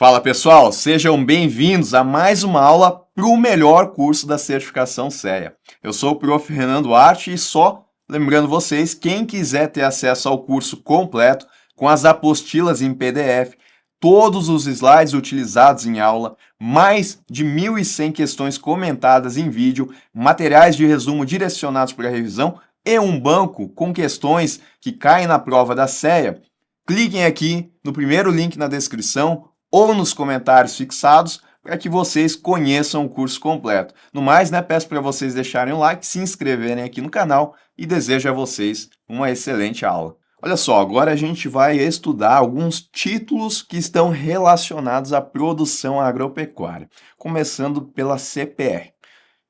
Fala pessoal, sejam bem-vindos a mais uma aula para o melhor curso da certificação CEA. Eu sou o Prof. Renan Duarte e só lembrando vocês, quem quiser ter acesso ao curso completo, com as apostilas em PDF, todos os slides utilizados em aula, mais de 1.100 questões comentadas em vídeo, materiais de resumo direcionados para a revisão e um banco com questões que caem na prova da CEA, cliquem aqui no primeiro link na descrição ou nos comentários fixados para que vocês conheçam o curso completo. No mais, peço para vocês deixarem o like, se inscreverem aqui no canal e desejo a vocês uma excelente aula. Olha só, agora a gente vai estudar alguns títulos que estão relacionados à produção agropecuária, começando pela CPR.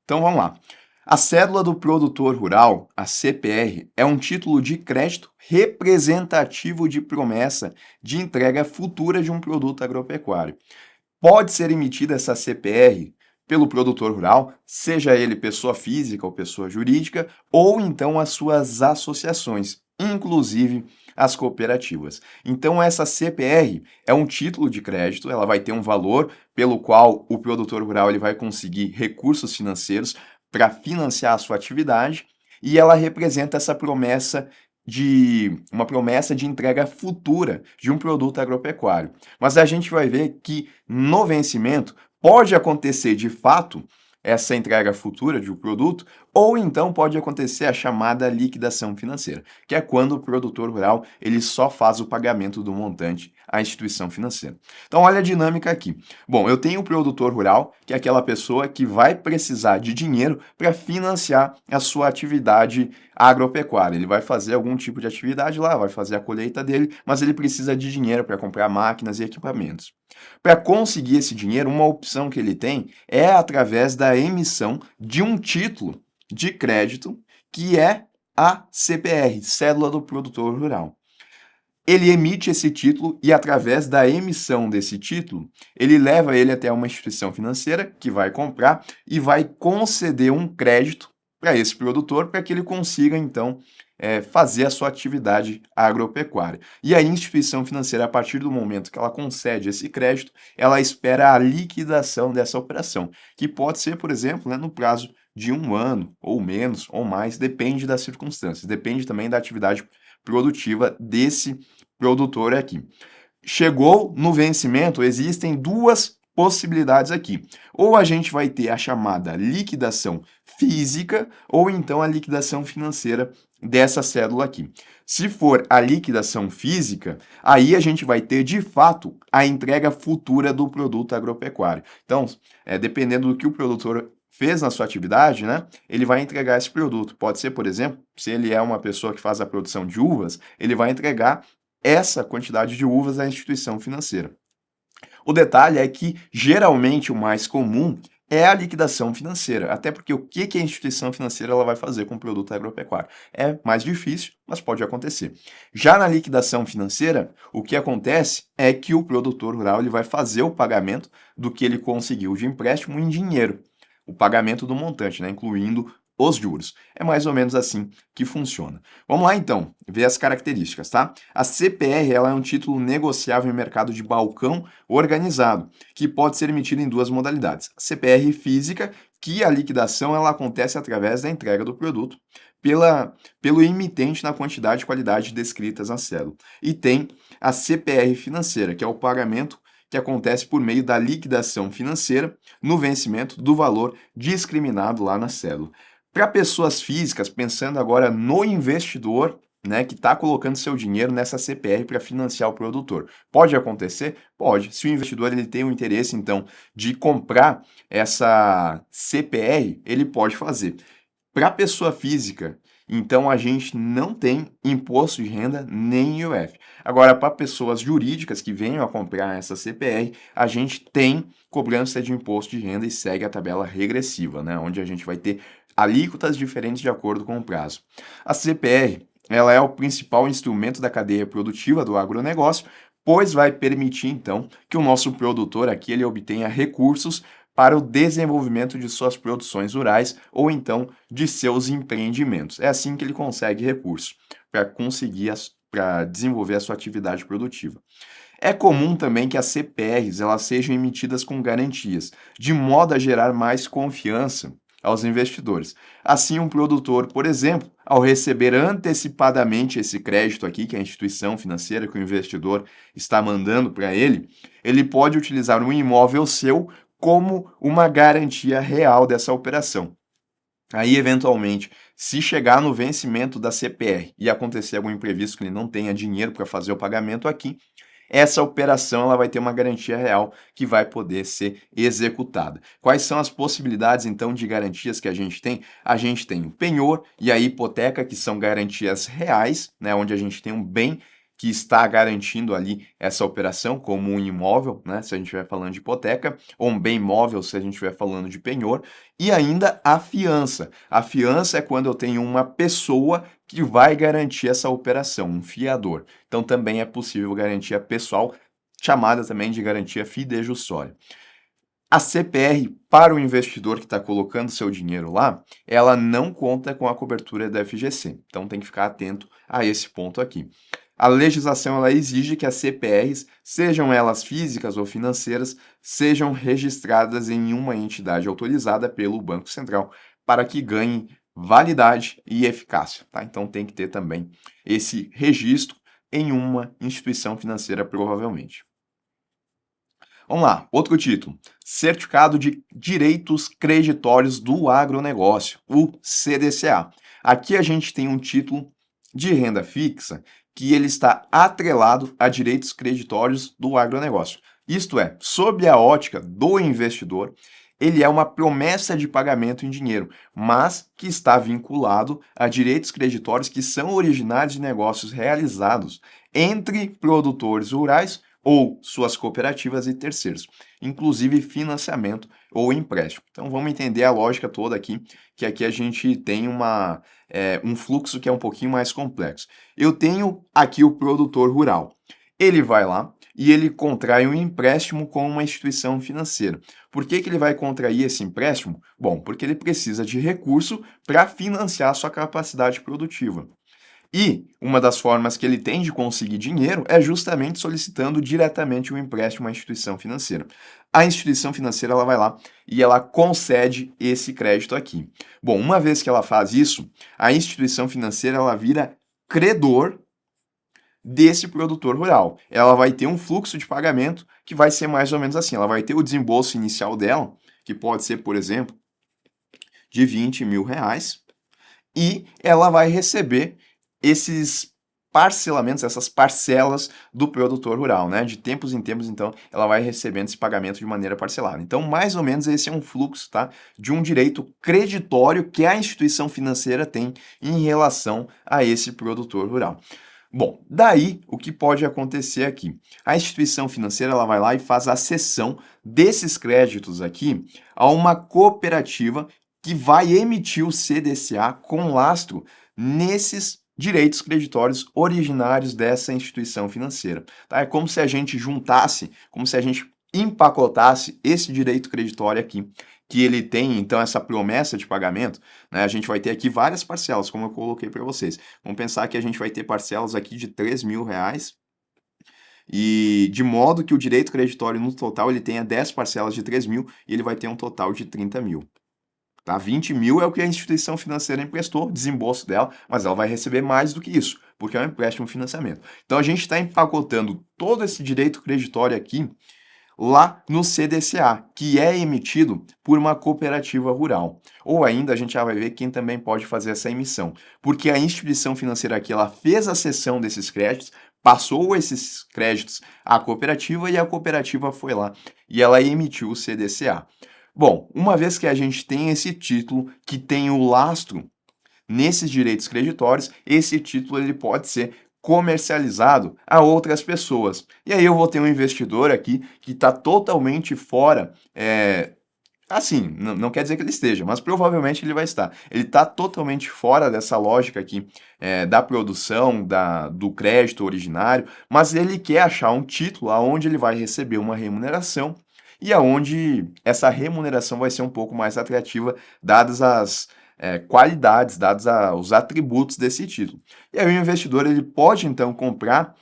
Então vamos lá. A Cédula do Produtor Rural, a CPR, é um título de crédito representativo de promessa de entrega futura de um produto agropecuário. Pode ser emitida essa CPR pelo produtor rural, seja ele pessoa física ou pessoa jurídica, ou então as suas associações, inclusive as cooperativas. Então essa CPR é um título de crédito, ela vai ter um valor pelo qual o produtor rural ele vai conseguir recursos financeiros para financiar a sua atividade, e ela representa essa promessa de uma promessa de entrega futura de um produto agropecuário. Mas a gente vai ver que no vencimento pode acontecer de fato essa entrega futura de um produto, ou então pode acontecer a chamada liquidação financeira, que é quando o produtor rural ele só faz o pagamento do montante à instituição financeira. Então olha a dinâmica aqui. Bom, eu tenho o produtor rural, que é aquela pessoa que vai precisar de dinheiro para financiar a sua atividade agropecuária. Ele vai fazer algum tipo de atividade lá, vai fazer a colheita dele, mas ele precisa de dinheiro para comprar máquinas e equipamentos. Para conseguir esse dinheiro, uma opção que ele tem é através da emissão de um título de crédito, que é a CPR, Cédula do Produtor Rural. Ele emite esse título e, através da emissão desse título, ele leva ele até uma instituição financeira que vai comprar e vai conceder um crédito para esse produtor para que ele consiga, então, fazer a sua atividade agropecuária. E a instituição financeira, a partir do momento que ela concede esse crédito, ela espera a liquidação dessa operação, que pode ser, por exemplo, no prazo de 1 ano, ou menos, ou mais, depende das circunstâncias, depende também da atividade produtiva desse produtor aqui. Chegou no vencimento, existem duas possibilidades aqui. Ou a gente vai ter a chamada liquidação física, ou então a liquidação financeira dessa cédula aqui. Se for a liquidação física, aí a gente vai ter de fato a entrega futura do produto agropecuário. Então, dependendo do que o produtor fez na sua atividade, ele vai entregar esse produto. Pode ser, por exemplo, se ele é uma pessoa que faz a produção de uvas, ele vai entregar essa quantidade de uvas à instituição financeira. O detalhe é que, geralmente, o mais comum é a liquidação financeira, até porque o que a instituição financeira ela vai fazer com o produto agropecuário? É mais difícil, mas pode acontecer. Já na liquidação financeira, o que acontece é que o produtor rural ele vai fazer o pagamento do que ele conseguiu de empréstimo em dinheiro, o pagamento do montante, incluindo os juros. É mais ou menos assim que funciona. Vamos lá então, ver as características, tá? A CPR ela é um título negociável em mercado de balcão organizado, que pode ser emitido em duas modalidades. A CPR física, que a liquidação ela acontece através da entrega do produto pelo emitente na quantidade e qualidade descritas na cédula. E tem a CPR financeira, que é o pagamento que acontece por meio da liquidação financeira no vencimento do valor discriminado lá na cédula. Para pessoas físicas, pensando agora no investidor, que está colocando seu dinheiro nessa CPR para financiar o produtor. Pode acontecer? Pode. Se o investidor ele tem o interesse, então, de comprar essa CPR, ele pode fazer. Para pessoa física, então a gente não tem imposto de renda nem IOF. Agora, para pessoas jurídicas que venham a comprar essa CPR, a gente tem cobrança de imposto de renda e segue a tabela regressiva, onde a gente vai ter alíquotas diferentes de acordo com o prazo. A CPR, ela é o principal instrumento da cadeia produtiva do agronegócio, pois vai permitir, então, que o nosso produtor aqui ele obtenha recursos para o desenvolvimento de suas produções rurais ou então de seus empreendimentos. É assim que ele consegue recursos para desenvolver a sua atividade produtiva. É comum também que as CPRs elas sejam emitidas com garantias, de modo a gerar mais confiança aos investidores. Assim, um produtor, por exemplo, ao receber antecipadamente esse crédito aqui, que é a instituição financeira que o investidor está mandando para ele, ele pode utilizar um imóvel seu como uma garantia real dessa operação. Aí, eventualmente, se chegar no vencimento da CPR e acontecer algum imprevisto que ele não tenha dinheiro para fazer o pagamento aqui, essa operação ela vai ter uma garantia real que vai poder ser executada. Quais são as possibilidades, então, de garantias que a gente tem? A gente tem o penhor e a hipoteca, que são garantias reais, né, onde a gente tem um bem que está garantindo ali essa operação, como um imóvel, né, se a gente estiver falando de hipoteca, ou um bem móvel, se a gente estiver falando de penhor, e ainda a fiança. A fiança é quando eu tenho uma pessoa que vai garantir essa operação, um fiador. Então também é possível garantia pessoal, chamada também de garantia fidejussória. A CPR, para o investidor que está colocando seu dinheiro lá, ela não conta com a cobertura da FGC. Então tem que ficar atento a esse ponto aqui. A legislação ela exige que as CPRs, sejam elas físicas ou financeiras, sejam registradas em uma entidade autorizada pelo Banco Central para que ganhem validade e eficácia, tá? Então tem que ter também esse registro em uma instituição financeira, provavelmente. Vamos lá, outro título. Certificado de Direitos Creditórios do Agronegócio, o CDCA. Aqui a gente tem um título de renda fixa que ele está atrelado a direitos creditórios do agronegócio. Isto é, sob a ótica do investidor, ele é uma promessa de pagamento em dinheiro, mas que está vinculado a direitos creditórios que são originários de negócios realizados entre produtores rurais ou suas cooperativas e terceiros, inclusive financiamento ou empréstimo. Então vamos entender a lógica toda aqui, que aqui a gente tem um fluxo que é um pouquinho mais complexo. Eu tenho aqui o produtor rural. Ele vai lá e ele contrai um empréstimo com uma instituição financeira. Por que ele vai contrair esse empréstimo? Bom, porque ele precisa de recurso para financiar sua capacidade produtiva. E uma das formas que ele tem de conseguir dinheiro é justamente solicitando diretamente um empréstimo à instituição financeira. A instituição financeira ela vai lá e ela concede esse crédito aqui. Bom, uma vez que ela faz isso, a instituição financeira ela vira credor desse produtor rural. Ela vai ter um fluxo de pagamento que vai ser mais ou menos assim. Ela vai ter o desembolso inicial dela, que pode ser, por exemplo, de R$ 20.000, e ela vai receber esses parcelamentos, essas parcelas do produtor rural, né? De tempos em tempos, então, ela vai recebendo esse pagamento de maneira parcelada. Então, mais ou menos esse é um fluxo, tá? De um direito creditório que a instituição financeira tem em relação a esse produtor rural. Bom, daí o que pode acontecer aqui? A instituição financeira ela vai lá e faz a cessão desses créditos aqui a uma cooperativa que vai emitir o CDCA com lastro nesses direitos creditórios originários dessa instituição financeira. Tá? É como se a gente juntasse, como se a gente empacotasse esse direito creditório aqui, que ele tem, então, essa promessa de pagamento, né? A gente vai ter aqui várias parcelas, como eu coloquei para vocês. Vamos pensar que a gente vai ter parcelas aqui de R$ 3.000, e de modo que o direito creditório no total ele tenha 10 parcelas de 3.000 e ele vai ter um total de 30.000. Tá? 20.000 é o que a instituição financeira emprestou, desembolso dela, mas ela vai receber mais do que isso, porque é um empréstimo financiamento. Então a gente está empacotando todo esse direito creditório aqui lá no CDCA, que é emitido por uma cooperativa rural. Ou ainda a gente já vai ver quem também pode fazer essa emissão, porque a instituição financeira aqui ela fez a cessão desses créditos, passou esses créditos à cooperativa e a cooperativa foi lá e ela emitiu o CDCA. Bom, uma vez que a gente tem esse título que tem o lastro nesses direitos creditórios, esse título ele pode ser comercializado a outras pessoas. E aí eu vou ter um investidor aqui que está totalmente fora, assim, não quer dizer que ele esteja, mas provavelmente ele vai estar. Ele está totalmente fora dessa lógica aqui da produção, do crédito originário, mas ele quer achar um título onde ele vai receber uma remuneração e aonde essa remuneração vai ser um pouco mais atrativa, dadas as qualidades, dados os atributos desse título. E aí o investidor ele pode então comprar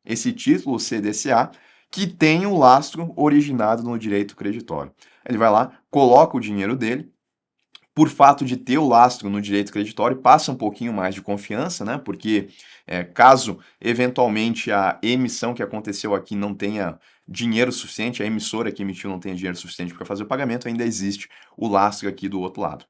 esse título CDCA que tem o lastro originado no direito creditório. Ele vai lá, coloca o dinheiro dele, por fato de ter o lastro no direito creditório, passa um pouquinho mais de confiança, né? Porque caso eventualmente a emissão que aconteceu aqui não tenha dinheiro suficiente, a emissora que emitiu não tenha dinheiro suficiente para fazer o pagamento, ainda existe o lastro aqui do outro lado.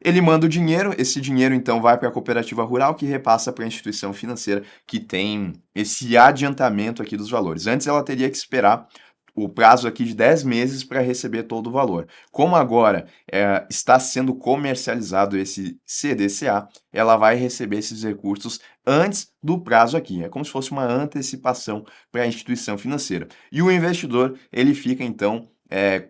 Ele manda o dinheiro, esse dinheiro então vai para a cooperativa rural que repassa para a instituição financeira que tem esse adiantamento aqui dos valores. Antes ela teria que esperar o prazo aqui de 10 meses para receber todo o valor. Como agora está sendo comercializado esse CDCA, ela vai receber esses recursos antes do prazo aqui. É como se fosse uma antecipação para a instituição financeira. E o investidor, ele fica então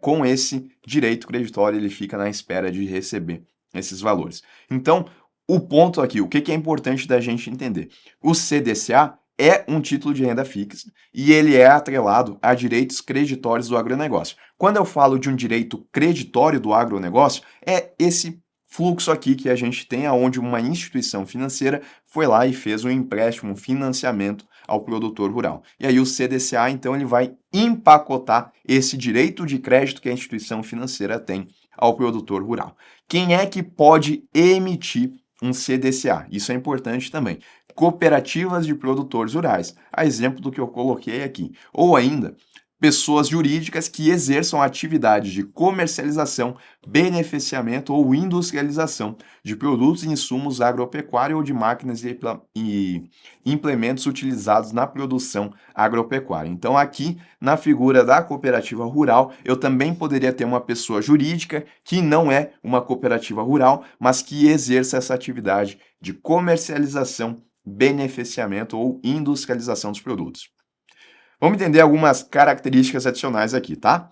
com esse direito creditório, ele fica na espera de receber esses valores. Então, o ponto aqui, o que é importante da gente entender? O CDCA é um título de renda fixa e ele é atrelado a direitos creditórios do agronegócio. Quando eu falo de um direito creditório do agronegócio, é esse fluxo aqui que a gente tem, onde uma instituição financeira foi lá e fez um empréstimo, um financiamento ao produtor rural. E aí o CDCA, então, ele vai empacotar esse direito de crédito que a instituição financeira tem ao produtor rural. Quem é que pode emitir um CDCA? Isso é importante também. Cooperativas de produtores rurais, a exemplo do que eu coloquei aqui. Ou ainda, pessoas jurídicas que exerçam atividade de comercialização, beneficiamento ou industrialização de produtos e insumos agropecuários ou de máquinas e implementos utilizados na produção agropecuária. Então, aqui na figura da cooperativa rural, eu também poderia ter uma pessoa jurídica que não é uma cooperativa rural, mas que exerça essa atividade de comercialização, beneficiamento ou industrialização dos produtos. Vamos entender algumas características adicionais aqui, tá?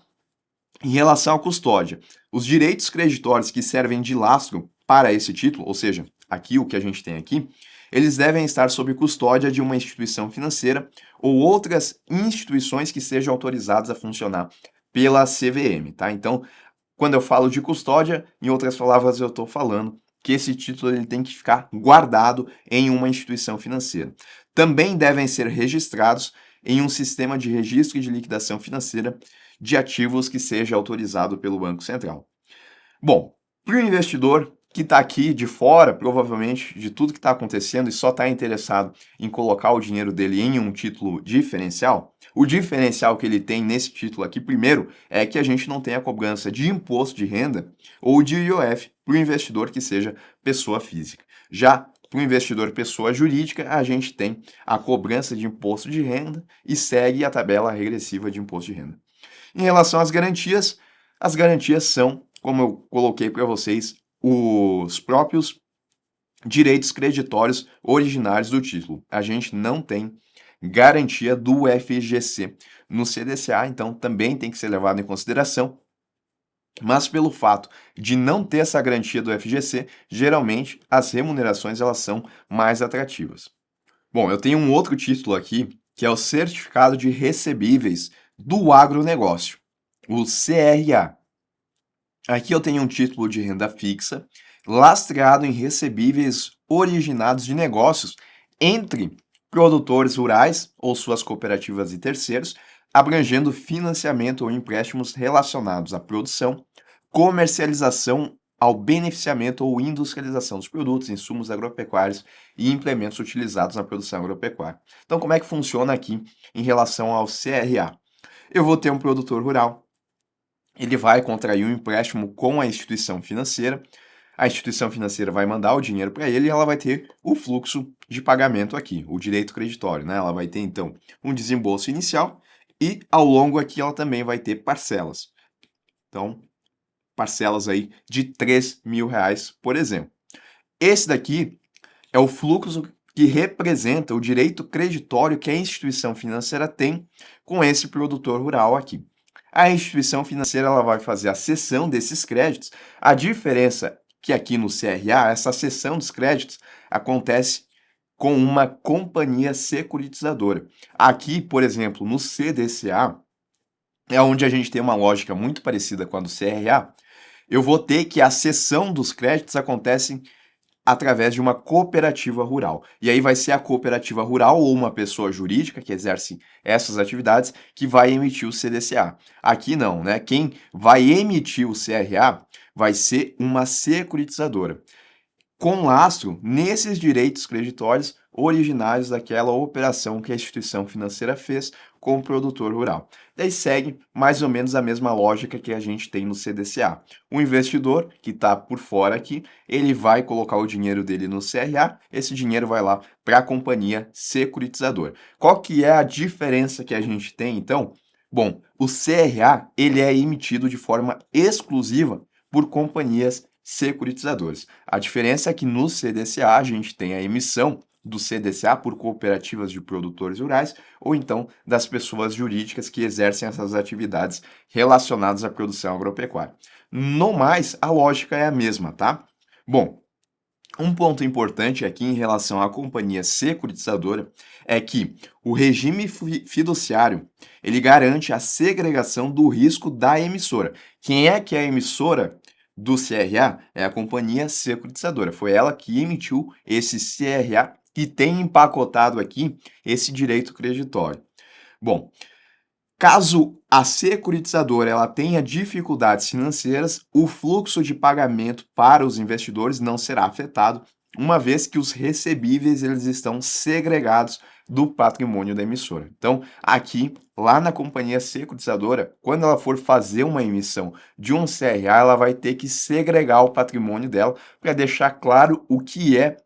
Em relação à custódia, os direitos creditórios que servem de lastro para esse título, ou seja, aqui o que a gente tem aqui, eles devem estar sob custódia de uma instituição financeira ou outras instituições que sejam autorizadas a funcionar pela CVM, tá? Então, quando eu falo de custódia, em outras palavras, eu estou falando que esse título ele tem que ficar guardado em uma instituição financeira. Também devem ser registrados em um sistema de registro e de liquidação financeira de ativos que seja autorizado pelo Banco Central. Bom, para o investidor que está aqui de fora, provavelmente, de tudo que está acontecendo e só está interessado em colocar o dinheiro dele em um título diferencial, o diferencial que ele tem nesse título aqui, primeiro, é que a gente não tem a cobrança de imposto de renda ou de IOF para o investidor que seja pessoa física. Já para o investidor pessoa jurídica, a gente tem a cobrança de imposto de renda e segue a tabela regressiva de imposto de renda. Em relação às garantias são, como eu coloquei para vocês, os próprios direitos creditórios originários do título. A gente não tem garantia do FGC no CDCA, então também tem que ser levado em consideração. Mas pelo fato de não ter essa garantia do FGC, geralmente as remunerações elas são mais atrativas. Bom, eu tenho um outro título aqui, que é o Certificado de Recebíveis do Agronegócio, o CRA. Aqui eu tenho um título de renda fixa, lastreado em recebíveis originados de negócios entre produtores rurais ou suas cooperativas e terceiros, abrangendo financiamento ou empréstimos relacionados à produção, comercialização, ao beneficiamento ou industrialização dos produtos, insumos agropecuários e implementos utilizados na produção agropecuária. Então, como é que funciona aqui em relação ao CRA? Eu vou ter um produtor rural, ele vai contrair um empréstimo com a instituição financeira vai mandar o dinheiro para ele e ela vai ter o fluxo de pagamento aqui, o direito creditório, né? Ela vai ter, então, um desembolso inicial e, ao longo aqui, ela também vai ter parcelas. Então, parcelas aí de R$ 3.000, por exemplo. Esse daqui é o fluxo que representa o direito creditório que a instituição financeira tem com esse produtor rural aqui. A instituição financeira ela vai fazer a cessão desses créditos. A diferença que aqui no CRA, essa cessão dos créditos acontece com uma companhia securitizadora. Aqui, por exemplo, no CDCA, é onde a gente tem uma lógica muito parecida com a do CRA, eu vou ter que a cessão dos créditos acontece através de uma cooperativa rural. E aí vai ser a cooperativa rural ou uma pessoa jurídica que exerce essas atividades que vai emitir o CDCA. Aqui não, né? Quem vai emitir o CRA vai ser uma securitizadora, com lastro nesses direitos creditórios originários daquela operação que a instituição financeira fez com o produtor rural. Daí segue mais ou menos a mesma lógica que a gente tem no CDCA. O investidor que está por fora aqui, ele vai colocar o dinheiro dele no CRA, esse dinheiro vai lá para a companhia securitizadora. Qual que é a diferença que a gente tem, então? Bom, o CRA ele é emitido de forma exclusiva por companhias securitizadoras. A diferença é que no CDCA a gente tem a emissão do CDCA por cooperativas de produtores rurais ou então das pessoas jurídicas que exercem essas atividades relacionadas à produção agropecuária. No mais, a lógica é a mesma, tá? Bom, um ponto importante aqui em relação à companhia securitizadora é que o regime fiduciário ele garante a segregação do risco da emissora. Quem é que é a emissora do CRA? É a companhia securitizadora. Foi ela que emitiu esse CRA e tem empacotado aqui esse direito creditório. Bom, caso a securitizadora ela tenha dificuldades financeiras, o fluxo de pagamento para os investidores não será afetado, uma vez que os recebíveis eles estão segregados do patrimônio da emissora. Então, aqui, lá na companhia securitizadora, quando ela for fazer uma emissão de um CRA, ela vai ter que segregar o patrimônio dela para deixar claro o que é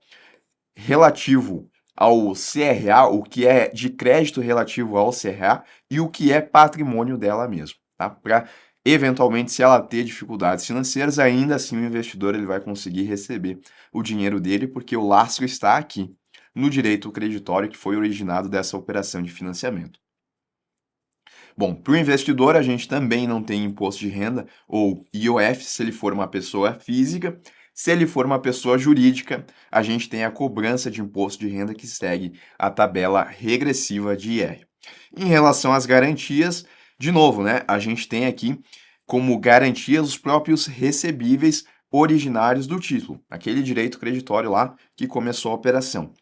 relativo ao CRA, o que é de crédito relativo ao CRA e o que é patrimônio dela mesmo, tá? Para eventualmente, se ela ter dificuldades financeiras, ainda assim o investidor ele vai conseguir receber o dinheiro dele, porque o lastro está aqui no direito creditório que foi originado dessa operação de financiamento. Bom, para o investidor, a gente também não tem imposto de renda, ou IOF, se ele for uma pessoa física. Se ele for uma pessoa jurídica, a gente tem a cobrança de imposto de renda que segue a tabela regressiva de IR. Em relação às garantias, de novo, né, a gente tem aqui como garantias os próprios recebíveis originários do título, aquele direito creditório lá que começou a operação.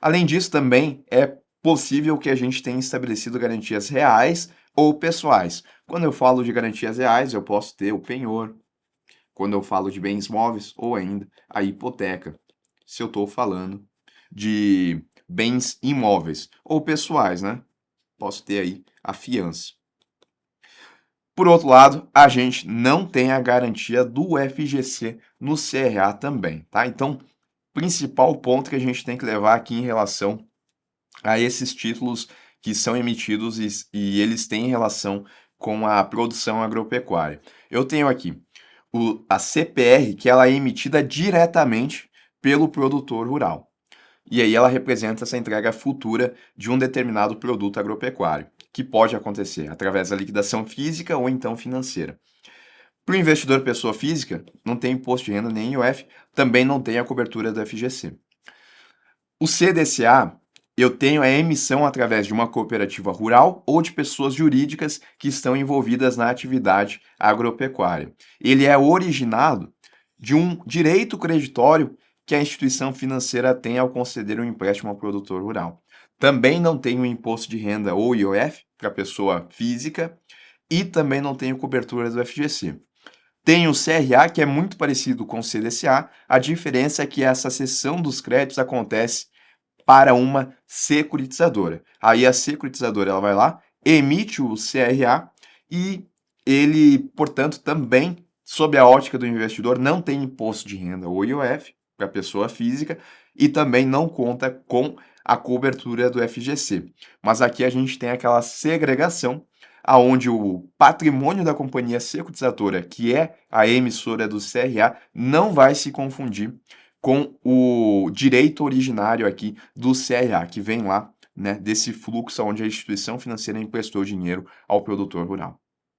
Além disso, também é possível que a gente tenha estabelecido garantias reais ou pessoais. Quando eu falo de garantias reais, eu posso ter o penhor. Quando eu falo de bens móveis ou ainda a hipoteca, se eu estou falando de bens imóveis ou pessoais, né? Posso ter aí a fiança. Por outro lado, a gente não tem a garantia do FGC no CRA também, tá? Então, principal ponto que a gente tem que levar aqui em relação a esses títulos que são emitidos e eles têm relação com a produção agropecuária. Eu tenho aqui a CPR, que ela é emitida diretamente pelo produtor rural. E aí ela representa essa entrega futura de um determinado produto agropecuário, que pode acontecer através da liquidação física ou então financeira. Para o investidor pessoa física, não tem imposto de renda nem IOF, também não tem a cobertura do FGC. O CDCA, eu tenho a emissão através de uma cooperativa rural ou de pessoas jurídicas que estão envolvidas na atividade agropecuária. Ele é originado de um direito creditório que a instituição financeira tem ao conceder um empréstimo ao produtor rural. Também não tem o imposto de renda ou IOF para a pessoa física e também não tem cobertura do FGC. Tem o CRA, que é muito parecido com o CDCA, a diferença é que essa cessão dos créditos acontece para uma securitizadora. Aí a securitizadora ela vai lá, emite o CRA e ele, portanto, também, sob a ótica do investidor, não tem imposto de renda ou IOF para a pessoa física e também não conta com a cobertura do FGC. Mas aqui a gente tem aquela segregação aonde o patrimônio da companhia securitizadora, que é a emissora do CRA, não vai se confundir com o direito originário aqui do CRA, que vem lá, né, desse fluxo onde a instituição financeira emprestou dinheiro ao produtor rural.